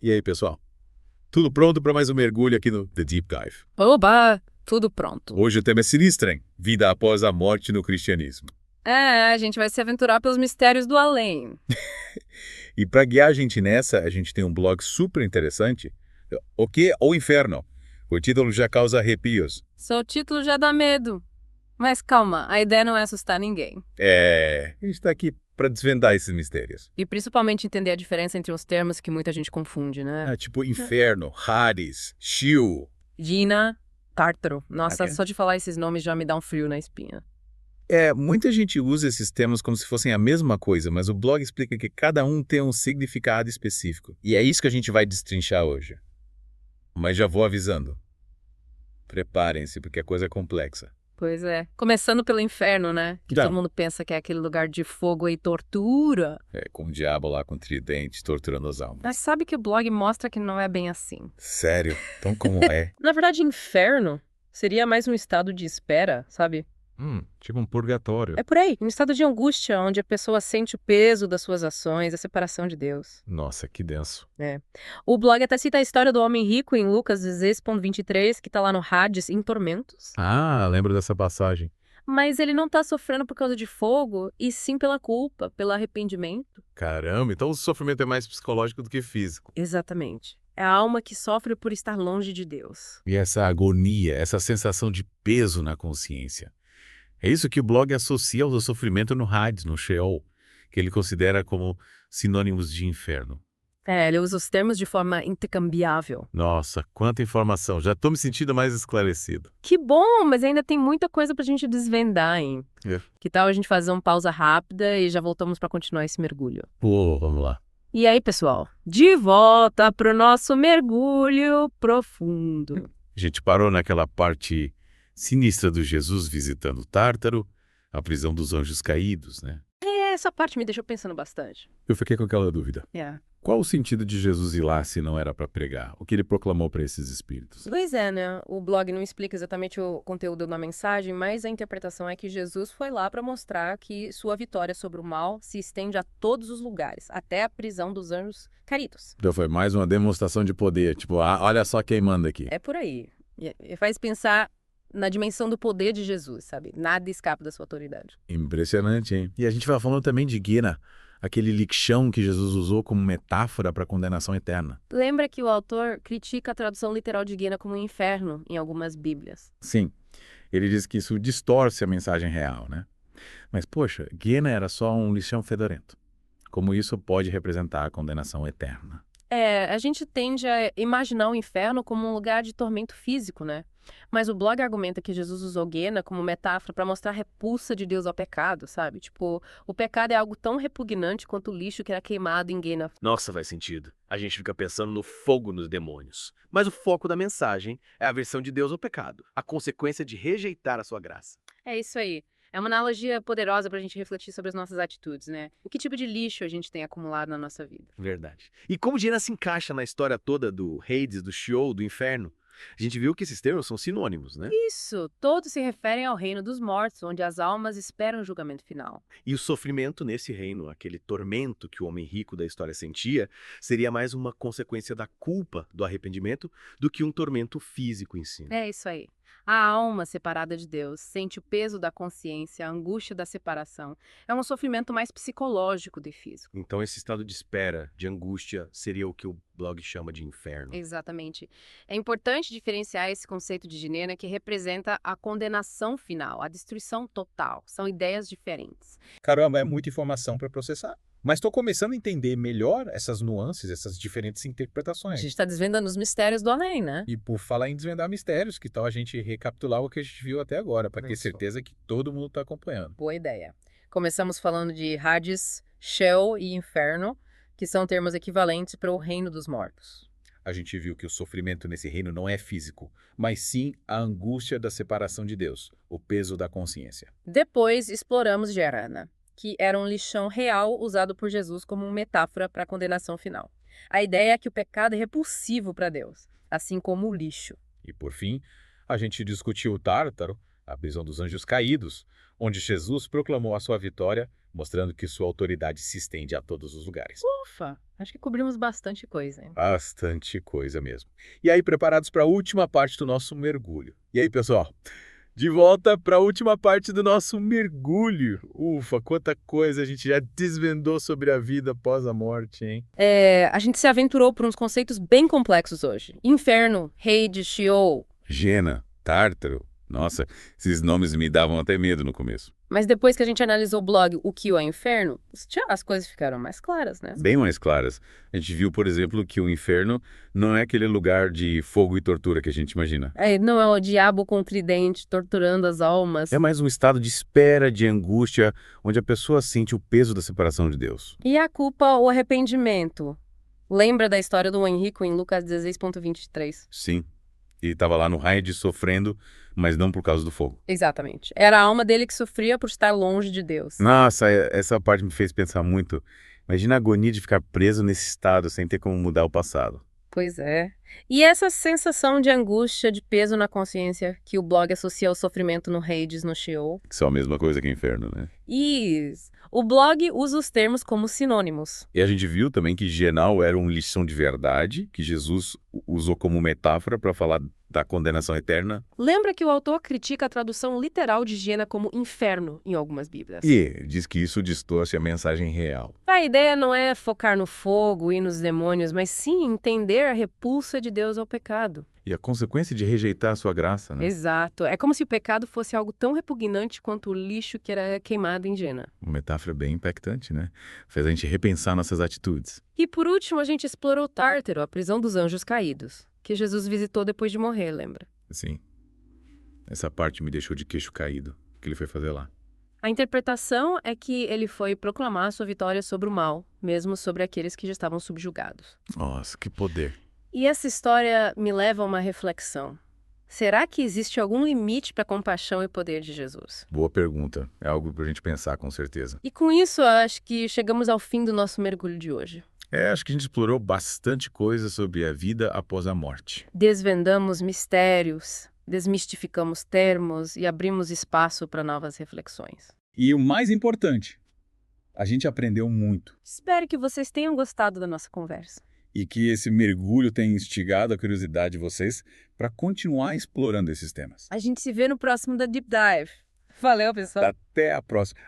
E aí, pessoal? Tudo pronto para mais um mergulho aqui no The Deep Dive? Oba, tudo pronto. Hoje o tema é sinistro, hein? Vida após a morte no cristianismo. A gente vai se aventurar pelos mistérios do além. E para guiar a gente nessa, a gente tem um blog super interessante. O que? O Inferno. O título já causa arrepios. Só o título já dá medo. Mas calma, a ideia não é assustar ninguém. A gente está aqui para desvendar esses mistérios. E principalmente entender a diferença entre os termos que muita gente confunde, né? Tipo Inferno, Hades, Sheol. Dina, Tártaro. Nossa, Ok. só de falar esses nomes já me dá um frio na espinha. Muita gente usa esses termos como se fossem a mesma coisa, mas o blog explica que cada um tem um significado específico. E é isso que a gente vai destrinchar hoje. Mas já vou avisando. Preparem-se, porque a coisa é complexa. Pois é. Começando pelo inferno, né? Que Já. todo mundo pensa que é aquele lugar de fogo e tortura. Com o diabo lá com tridente torturando as almas. Mas sabe que o blog mostra que não é bem assim. Sério? Então como é? Na verdade, inferno seria mais um estado de espera, sabe? Tipo um purgatório. É por aí, um estado de angústia, onde a pessoa sente o peso das suas ações, a separação de Deus. Nossa, que denso. O blog até cita a história do homem rico em Lucas 16:23, que tá lá no Hades, em tormentos. Lembro dessa passagem. Mas ele não tá sofrendo por causa de fogo, e sim pela culpa, pelo arrependimento. Caramba, então o sofrimento é mais psicológico do que físico. Exatamente. É a alma que sofre por estar longe de Deus. E essa agonia, essa sensação de peso na consciência. É isso que o blog associa ao sofrimento no Hades, no Sheol, que ele considera como sinônimos de inferno. Ele usa os termos de forma intercambiável. Nossa, quanta informação. Já estou me sentindo mais esclarecido. Que bom, mas ainda tem muita coisa pra gente desvendar, hein? Que tal a gente fazer uma pausa rápida e já voltamos pra continuar esse mergulho? Pô, vamos lá. E aí, pessoal? De volta pro nosso mergulho profundo. A gente parou naquela parte sinistra do Jesus visitando o Tártaro, a prisão dos anjos caídos, né? Essa parte me deixou pensando bastante. Eu fiquei com aquela dúvida. Qual o sentido de Jesus ir lá se não era para pregar? O que ele proclamou para esses espíritos? Pois é, né? O blog não explica exatamente o conteúdo da mensagem, mas a interpretação é que Jesus foi lá para mostrar que sua vitória sobre o mal se estende a todos os lugares, até a prisão dos anjos caídos. Então foi mais uma demonstração de poder, tipo, olha só quem manda aqui. É por aí. E faz pensar na dimensão do poder de Jesus, sabe? Nada escapa da sua autoridade. Impressionante, hein? E a gente vai falando também de Guina, aquele lixão que Jesus usou como metáfora para a condenação eterna. Lembra que o autor critica a tradução literal de Guina como inferno em algumas bíblias. Sim, ele diz que isso distorce a mensagem real, né? Mas, poxa, Guina era só um lixão fedorento. Como isso pode representar a condenação eterna? A gente tende a imaginar o inferno como um lugar de tormento físico, né? Mas o blog argumenta que Jesus usou Guena como metáfora para mostrar a repulsa de Deus ao pecado, sabe? Tipo, o pecado é algo tão repugnante quanto o lixo que era queimado em Guena. Nossa, faz sentido. A gente fica pensando no fogo nos demônios. Mas o foco da mensagem é a aversão de Deus ao pecado, a consequência de rejeitar a sua graça. É isso aí. É uma analogia poderosa para a gente refletir sobre as nossas atitudes, né? O que tipo de lixo a gente tem acumulado na nossa vida? Verdade. E como Diana se encaixa na história toda do Hades, do Sheol, do inferno? A gente viu que esses termos são sinônimos, né? Isso, todos se referem ao reino dos mortos, onde as almas esperam o julgamento final. E o sofrimento nesse reino, aquele tormento que o homem rico da história sentia, seria mais uma consequência da culpa, do arrependimento, do que um tormento físico em si. É isso aí. A alma separada de Deus sente o peso da consciência, a angústia da separação. É um sofrimento mais psicológico do que físico. Então esse estado de espera, de angústia, seria o que o blog chama de inferno. Exatamente. É importante diferenciar esse conceito de Ginena, que representa a condenação final, a destruição total. São ideias diferentes. Caramba, é muita informação para processar. Mas estou começando a entender melhor essas nuances, essas diferentes A interpretações. gente está desvendando os mistérios do além, né? E por falar em desvendar mistérios, que tal a gente recapitular o que a gente viu até agora, para ter Isso. certeza que todo mundo está acompanhando. Boa ideia. Começamos falando de Hades, Sheol e Inferno, que são termos equivalentes para o reino dos mortos. A gente viu que o sofrimento nesse reino não é físico, mas sim a angústia da separação de Deus, o peso da consciência. Depois exploramos Gerana, que era um lixão real usado por Jesus como uma metáfora para a condenação final. A ideia é que o pecado é repulsivo para Deus, assim como o lixo. E por fim, a gente discutiu o Tártaro, a prisão dos anjos caídos, onde Jesus proclamou a sua vitória, mostrando que sua autoridade se estende a todos os lugares. Ufa, acho que cobrimos bastante coisa, hein? Bastante coisa mesmo. E aí, preparados para a última parte do nosso mergulho. E aí, pessoal? De volta para a última parte do nosso mergulho. Ufa, quanta coisa a gente já desvendou sobre a vida após a morte, hein? A gente se aventurou por uns conceitos bem complexos hoje. Inferno, Hades, Sheol. Gena, Tártaro. Nossa, esses nomes me davam até medo no começo. Mas depois que a gente analisou o blog O Que é Inferno, as coisas ficaram mais claras, né? Bem mais claras. A gente viu, por exemplo, que o inferno não é aquele lugar de fogo e tortura que a gente imagina. Não é o diabo com tridente torturando as almas. É mais um estado de espera, de angústia, onde a pessoa sente o peso da separação de Deus. E a culpa, o arrependimento? Lembra da história do Henrico em Lucas 16:23? Sim. E estava lá no Hades sofrendo, mas não por causa do fogo. Exatamente. Era a alma dele que sofria por estar longe de Deus. Nossa, essa parte me fez pensar muito. Imagina a agonia de ficar preso nesse estado sem ter como mudar o passado. Pois é. E essa sensação de angústia, de peso na consciência que o blog associa ao sofrimento no Hades, no Sheol. Que são a mesma coisa que inferno, né? Isso. O blog usa os termos como sinônimos. E a gente viu também que Genal era uma lição de verdade, que Jesus usou como metáfora para falar da condenação eterna. Lembra que o autor critica a tradução literal de Gena como inferno em algumas bíblias. E diz que isso distorce a mensagem real. A ideia não é focar no fogo e nos demônios, mas sim entender a repulsa de Deus ao pecado. E a consequência de rejeitar a sua graça, né? Exato. É como se o pecado fosse algo tão repugnante quanto o lixo que era queimado em Gena. Uma metáfora bem impactante, né? Fez a gente repensar nossas atitudes. E por último, a gente explorou Tártaro, a prisão dos anjos caídos, que Jesus visitou depois de morrer, lembra? Sim. Essa parte me deixou de queixo caído. O que ele foi fazer lá? A interpretação é que ele foi proclamar sua vitória sobre o mal, mesmo sobre aqueles que já estavam subjugados. Nossa, que poder. E essa história me leva a uma reflexão. Será que existe algum limite para a compaixão e poder de Jesus? Boa pergunta. É algo pra gente pensar, com certeza. E com isso, eu acho que chegamos ao fim do nosso mergulho de hoje. Acho que a gente explorou bastante coisa sobre a vida após a morte. Desvendamos mistérios, desmistificamos termos e abrimos espaço para novas reflexões. E o mais importante, a gente aprendeu muito. Espero que vocês tenham gostado da nossa conversa. E que esse mergulho tenha instigado a curiosidade de vocês para continuar explorando esses temas. A gente se vê no próximo da Deep Dive. Valeu, pessoal! Até a próxima.